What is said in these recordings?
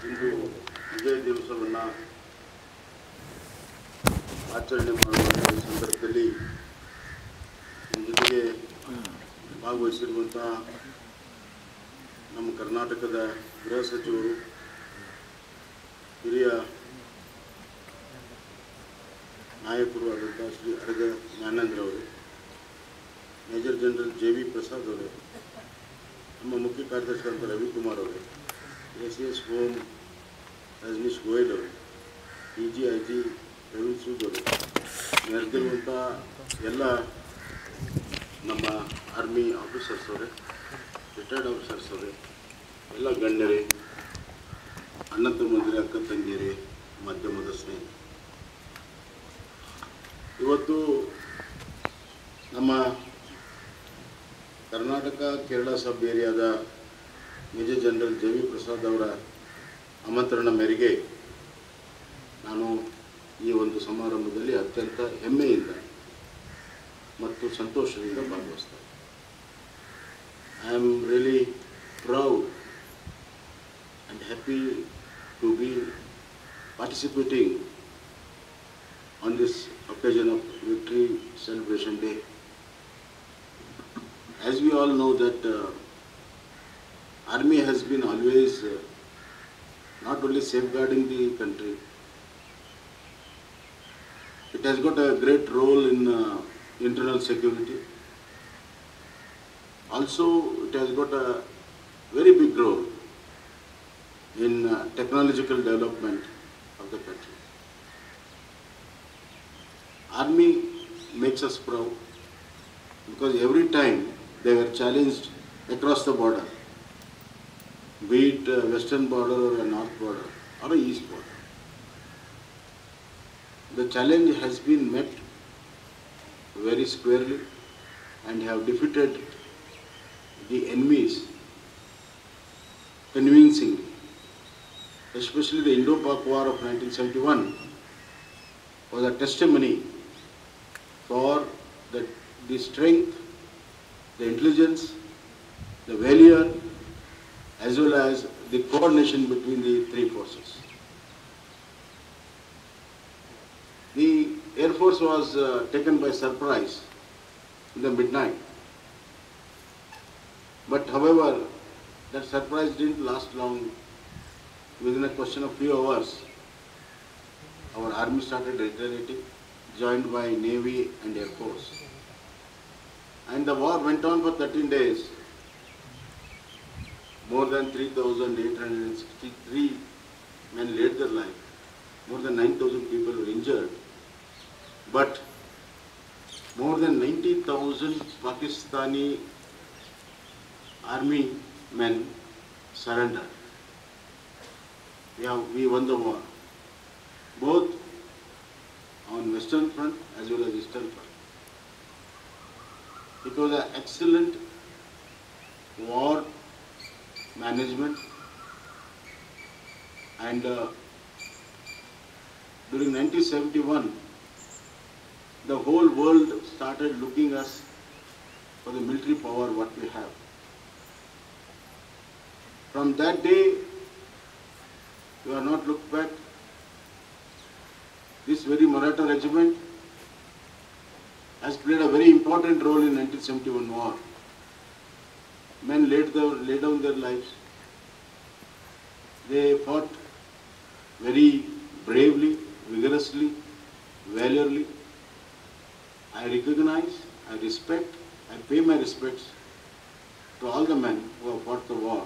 ಇಂದು ವಿಜಯ ದಿವಸವನ್ನು ಆಚರಣೆ ಮಾಡುವ ಸಂದರ್ಭದಲ್ಲಿ ನಮ್ಮ ಜೊತೆಗೆ ಭಾಗವಹಿಸಿರುವಂತಹ ನಮ್ಮ ಕರ್ನಾಟಕದ ಗೃಹ ಸಚಿವರು, ಹಿರಿಯ ನಾಯಕರು ಆದಂಥ ಶ್ರೀ ಅಡಗ ಜ್ಞಾನೇಂದ್ರ ಅವರು, ಮೇಜರ್ ಜನರಲ್ JV ಪ್ರಸಾದ್ ಅವರು, ನಮ್ಮ ಮುಖ್ಯ ಕಾರ್ಯದರ್ಶಿ ಅಂತ ರವಿಕುಮಾರ್ ಅವರು, ACS ಹೋಮ್ ರಜನೀಶ್ ಗೋಯಲ್ ಅವರು, DGIG ಪ್ರವೀಣ್ ಸೂದ್ ಅವರು, ನೆರೆದಿರುವಂಥ ಎಲ್ಲ ನಮ್ಮ ಆರ್ಮಿ ಆಫೀಸರ್ಸ್ ಅವರೇ, ರಿಟೈರ್ಡ್ ಆಫೀಸರ್ಸ್ ಅವರೇ, ಎಲ್ಲ ಗಣ್ಯರೇ, ಅಣ್ಣ ತಮ್ಮಂದಿರೇ, ಅಕ್ಕ ತಂಗಿಯರೇ, ಮಾಧ್ಯಮದ ಸ್ನೇಹಿತರೆ, ಇವತ್ತು ನಮ್ಮ ಕರ್ನಾಟಕ ಕೇರಳ ಸಬ್ ಏರಿಯಾದ ಮೇಜರ್ ಜನರಲ್ JV ಪ್ರಸಾದ್ ಅವರ ಆಮಂತ್ರಣ ಮೇರೆಗೆ ನಾನು ಈ ಒಂದು ಸಮಾರಂಭದಲ್ಲಿ ಅತ್ಯಂತ ಹೆಮ್ಮೆಯಿಂದ ಮತ್ತು ಸಂತೋಷದಿಂದ ಭಾಗವಹಿಸ್ತೇನೆ. I am really proud and happy to be participating on this occasion of Victory Celebration Day. As we all know that Army has been always not only safeguarding the country, it has got a great role in internal security. Also, it has got a very big role in technological development of the country. Army makes us proud because every time they were challenged across the border, be it a western border or a north border or a east border, the challenge has been met very squarely and have defeated the enemies convincingly. Especially the Indo-Pak War of 1971 was a testimony for the strength, the intelligence, the valor, as well as the coordination between the three forces. The Air Force was taken by surprise in the midnight. But however, that surprise didn't last long. Within a question of few hours, our army started retaliating, joined by Navy and Air Force. And the war went on for 13 days. More than 3,863 men laid their life. More than 9,000 people were injured. But more than 90,000 Pakistani army men surrendered. We won the war, both on Western front as well as Eastern front. It was an excellent war management, and during 1971, the whole world started looking us for the military power what we have. From that day, we have not looked back. This very Maratha regiment has played a very important role in 1971 war. Men laid down their lives. They fought very bravely, vigorously, valorly. I recognize, I respect, I pay my respects to all the men who have fought the war,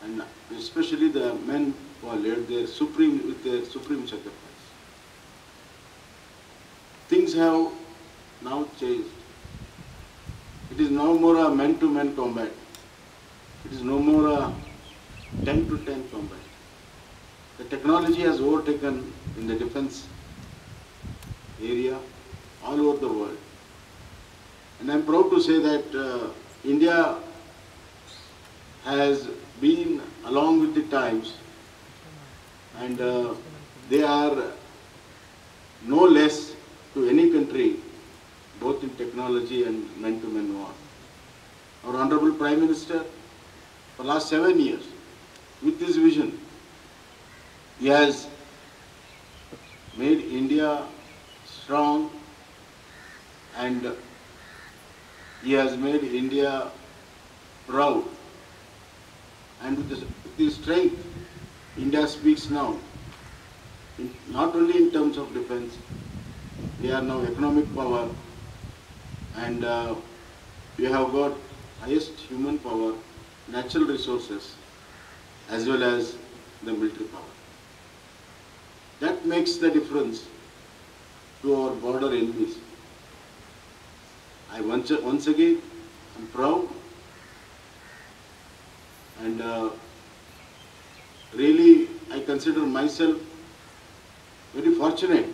and especially the men who have laid their supreme sacrifice. Things have now changed. It is no more a man-to-man combat. It is no more a 10-to-10 combat. The technology has overtaken in the defense area all over the world. And I am proud to say that India has been along with the times, and they are no less to any country, both in technology and man-to-man war. Our Honorable Prime Minister, for the last 7 years, with this vision, He has made India strong, and he has made India proud. And with the strength India speaks now, not only in terms of defense, we are now economic power, and we have got highest human power, natural resources, as well as the military power. That makes the difference to our border enemies. I once again am proud, and really I consider myself very fortunate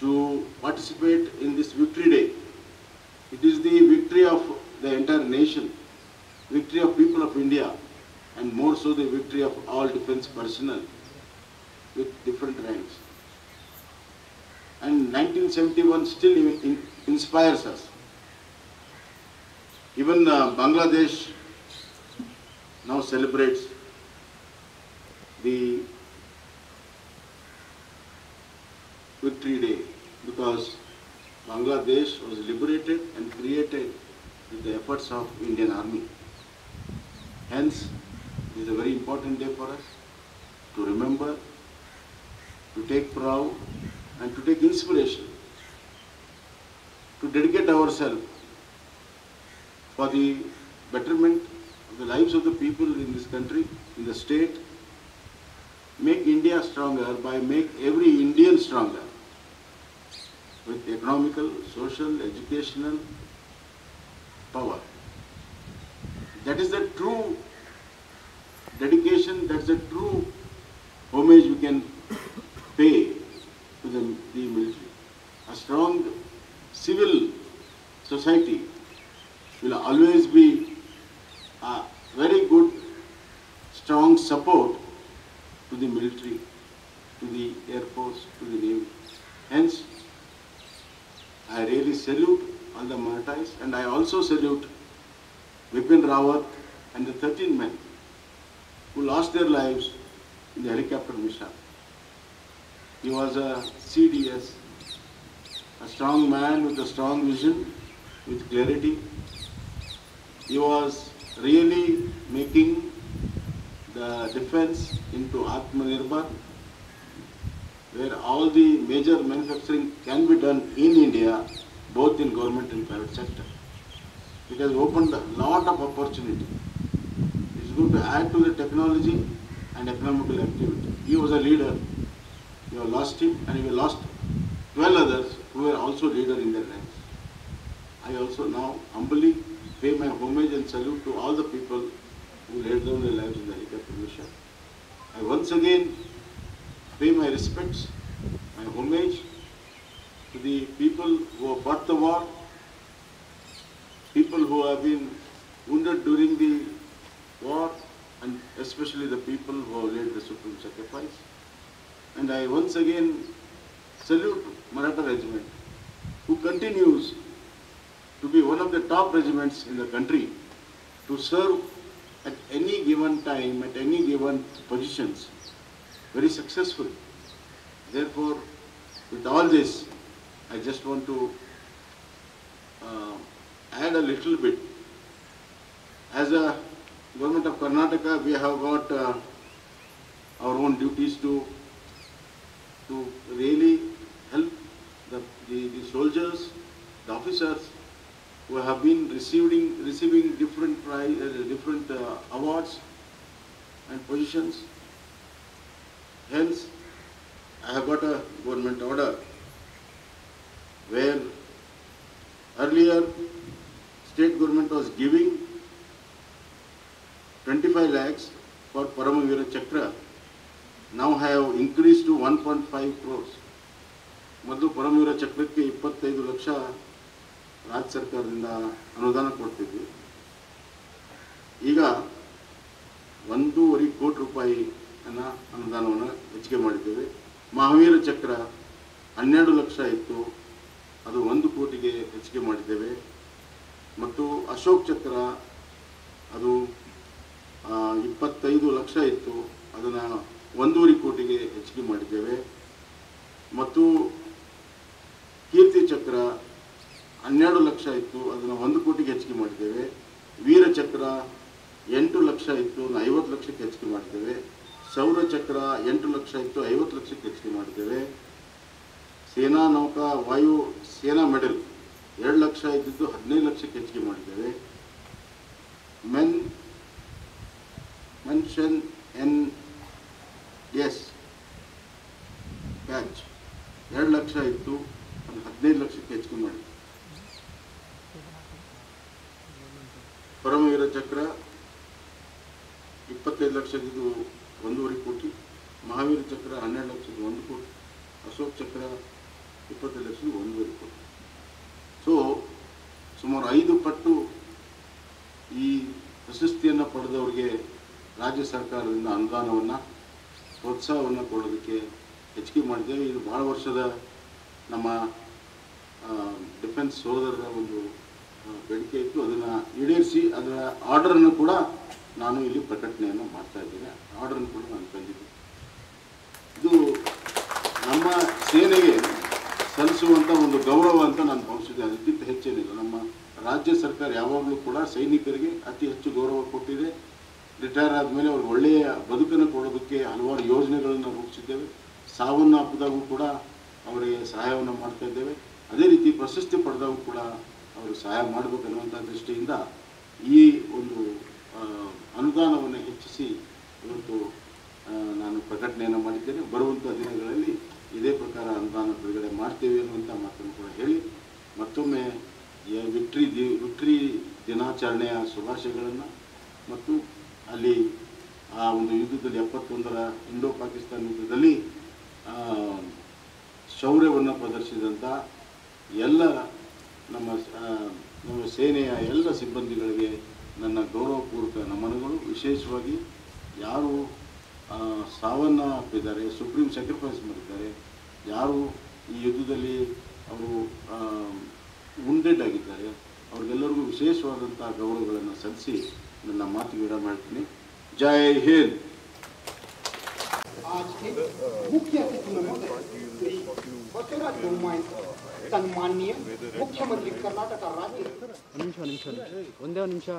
to participate in this Victory Day. It is the victory of the entire nation, victory of people of India, and more so the victory of all defense personnel with different ranks. And 1971 still inspires us. Even Bangladesh now celebrates the Victory Day because Bangladesh was liberated and created with the efforts of Indian Army. Hence, it is a very important day for us to remember, to take proud, and to take inspiration, to dedicate ourselves for the betterment of the lives of the people in this country, in the state, make India stronger by make every Indian stronger with economical, social, educational power. That is the true dedication, that's the true homage we can pay to the military. A strong civil society will always be a very good, strong support to the military, to the Air Force, to the Navy. Hence, I really salute all the martyrs, and I also salute Bipin Rawat and the 13 men who lost their lives in the helicopter mission. He was a CDS, a strong man with a strong vision, with clarity. He was really making the defense into Atmanirbhar, where all the major manufacturing can be done in India, both in government and private sector. It has opened a lot of opportunity. It's going to add to the technology and economical activity. He was a leader. We have lost him, and we lost 12 others who were also leaders in their ranks. I also now humbly pay my homage and salute to all the people who laid down their lives in the helicopter mission. I once again pay my respects, my homage to the people who have fought the war, people who have been wounded during the war, and especially the people who have laid the supreme sacrifice. And I once again salute Maratha Regiment, who continues to be one of the top regiments in the country to serve at any given time, at any given positions, very successfully. Therefore, with all this, I just want to add a little bit. As a government of Karnataka, we have got our own duties to really help the soldiers, the officers who have been receiving different awards and positions. Hence, I have got a government order where earlier state government was giving 25 lakhs for Paramavira Chakra. Now have increased to 1.5 crores. ಮೊದಲು ಪರಮವೀರ ಚಕ್ರಕ್ಕೆ 25 ಲಕ್ಷ ರಾಜ್ಯ ಸರ್ಕಾರದಿಂದ ಅನುದಾನ ಕೊಡ್ತಿದ್ವಿ. ಈಗ 1.5 ಕೋಟಿ ರೂಪಾಯಿ ಅನುದಾನವನ್ನು ಹೆಚ್ಚಿಗೆ ಮಾಡಿದ್ದೇವೆ. ಮಹಾವೀರ ಚಕ್ರ 12 ಲಕ್ಷ ಇತ್ತು, ಅದು 1 ಕೋಟಿಗೆ ಹೆಚ್ಚಿಗೆ ಮಾಡಿದ್ದೇವೆ. ಮತ್ತು ಅಶೋಕ್ ಚಕ್ರ ಅದು 25 ಲಕ್ಷ ಇತ್ತು, ಅದನ್ನು 1.5 ಕೋಟಿಗೆ ಹೆಚ್ಚಿಗೆ ಮಾಡಿದ್ದೇವೆ. ಮತ್ತು ಕೀರ್ತಿ ಚಕ್ರ 12 ಲಕ್ಷ ಇತ್ತು, ಅದನ್ನು 1 ಕೋಟಿಗೆ ಹೆಚ್ಚಿಗೆ ಮಾಡಿದ್ದೇವೆ. ವೀರ ಚಕ್ರ 8 ಲಕ್ಷ ಇತ್ತು, 50 ಲಕ್ಷಕ್ಕೆ ಹೆಚ್ಚಿಗೆ ಮಾಡಿದ್ದೇವೆ. ಸೌರ ಚಕ್ರ 8 ಲಕ್ಷ ಇತ್ತು, 50 ಲಕ್ಷಕ್ಕೆ ಹೆಚ್ಚಿಗೆ ಮಾಡಿದ್ದೇವೆ. ಸೇನಾ ನೌಕಾ ವಾಯು ಸೇನಾ ಮೆಡಲ್ 2 ಲಕ್ಷ ಇದ್ದಿದ್ದು 15 ಲಕ್ಷಕ್ಕೆ ಹೆಚ್ಚಿಗೆ ಮಾಡಿದ್ದೇವೆ. ಮೆನ್ಷನ್ NS ಬ್ಯಾಚ್ 2 ಲಕ್ಷ ಇತ್ತು, ಅದು 15 ಲಕ್ಷಕ್ಕೆ ಹೆಚ್ಚಿಗೆ ಮಾಡಿದ್ದೇವೆ. ಪರಮವೀರ ಚಕ್ರ 25 ಲಕ್ಷದ್ದು 1.5 ಕೋಟಿ, ಮಹಾವೀರ ಚಕ್ರ 12 ಲಕ್ಷದ್ದು 1 ಕೋಟಿ, ಅಶೋಕ್ ಚಕ್ರ 25 ಲಕ್ಷದ್ದು 1.5 ಕೋಟಿ. ಸೊ ಸುಮಾರು 5 ಪಟ್ಟು ಈ ಪ್ರಶಸ್ತಿಯನ್ನು ಪಡೆದವರಿಗೆ ರಾಜ್ಯ ಸರ್ಕಾರದಿಂದ ಅನುದಾನವನ್ನು ಪ್ರೋತ್ಸಾಹವನ್ನು ಕೊಡೋದಕ್ಕೆ ಹೆಚ್ಚಿಗೆ ಮಾಡಿದ್ದೇವೆ. ಇದು ಭಾಳ ವರ್ಷದ ನಮ್ಮ ಡಿಫೆನ್ಸ್ ಸೋದರರ ಒಂದು ಬೇಡಿಕೆ ಇತ್ತು. ಅದನ್ನು ಈಡೇರಿಸಿ ಅದರ ಆರ್ಡರನ್ನು ಕೂಡ ನಾನು ಇಲ್ಲಿ ಪ್ರಕಟಣೆಯನ್ನು ಮಾಡ್ತಾ ಇದ್ದೇನೆ. ಆರ್ಡರನ್ನು ಕೂಡ ನಾನು ತಂದಿದ್ದೆ. ಇದು ನಮ್ಮ ಸೇನೆಗೆ ಸಲ್ಲಿಸುವಂಥ ಒಂದು ಗೌರವ ಅಂತ ನಾನು ಭಾವಿಸಿದೆ. ಅದಕ್ಕಿಂತ ಹೆಚ್ಚೇನಿಲ್ಲ. ನಮ್ಮ ರಾಜ್ಯ ಸರ್ಕಾರ ಯಾವಾಗಲೂ ಕೂಡ ಸೈನಿಕರಿಗೆ ಅತಿ ಹೆಚ್ಚು ಗೌರವ ಕೊಟ್ಟಿದೆ. ರಿಟೈರ್ ಆದಮೇಲೆ ಅವ್ರಿಗೆ ಒಳ್ಳೆಯ ಬದುಕನ್ನು ಕೊಡೋದಕ್ಕೆ ಹಲವಾರು ಯೋಜನೆಗಳನ್ನು ರೂಪಿಸಿದ್ದೇವೆ. ಸಾವನ್ನು ಅಪ್ಪದಾಗೂ ಕೂಡ ಅವರಿಗೆ ಸಹಾಯವನ್ನು ಮಾಡ್ತಾ ಇದ್ದೇವೆ. ಅದೇ ರೀತಿ ಪ್ರಶಸ್ತಿ ಪಡೆದಾಗೂ ಕೂಡ ಅವರು ಸಹಾಯ ಮಾಡಬೇಕನ್ನುವಂಥ ದೃಷ್ಟಿಯಿಂದ ಈ ಒಂದು ಅನುದಾನವನ್ನು ಹೆಚ್ಚಿಸಿ ಇವತ್ತು ನಾನು ಪ್ರಕಟಣೆಯನ್ನು ಮಾಡಿದ್ದೇನೆ. ಬರುವಂಥ ದಿನಗಳಲ್ಲಿ ಇದೇ ಪ್ರಕಾರ ಅನುದಾನ ಬಿಡುಗಡೆ ಮಾಡ್ತೇವೆ ಅನ್ನುವಂಥ ಮಾತನ್ನು ಕೂಡ ಹೇಳಿ ಮತ್ತೊಮ್ಮೆ ವಿಕ್ಟ್ರಿ ದಿನಾಚರಣೆಯ ಶುಭಾಶಯಗಳನ್ನು ಮತ್ತು ಅಲ್ಲಿ ಆ ಒಂದು ಯುದ್ಧದಲ್ಲಿ 71ರ ಇಂಡೋ ಪಾಕಿಸ್ತಾನ ಯುದ್ಧದಲ್ಲಿ ಶೌರ್ಯವನ್ನು ಪ್ರದರ್ಶಿಸಿದಂಥ ಎಲ್ಲ ನಮ್ಮ ಸೇನೆಯ ಎಲ್ಲ ಸಿಬ್ಬಂದಿಗಳಿಗೆ ನನ್ನ ಗೌರವಪೂರ್ವಕ ನಮನಗಳು. ವಿಶೇಷವಾಗಿ ಯಾರು ಸಾವನ್ನು ಅಪ್ಪಿದ್ದಾರೆ, ಸುಪ್ರೀಂ ಸ್ಯಾಕ್ರಿಫೈಸ್ ಮಾಡಿದ್ದಾರೆ, ಯಾರು ಈ ಯುದ್ಧದಲ್ಲಿ ಅವರು ವುಂಡೆಡ್ ಆಗಿದ್ದಾರೆ, ಅವ್ರಿಗೆಲ್ಲರಿಗೂ ವಿಶೇಷವಾದಂಥ ಗೌರವಗಳನ್ನು ಸಲ್ಲಿಸಿ ನನ್ನ ಮಾತಿಗೆ ವಿರಾಮ ಮಾಡ್ತೀನಿ. ಜೈ ಹಿಂದ್. आज के मुख्य अतिथि श्री बसवराज बोम्माई सन्माननीय मुख्यमंत्री कर्नाटक राज्य ಒಂದೇ ನಿಮಿಷ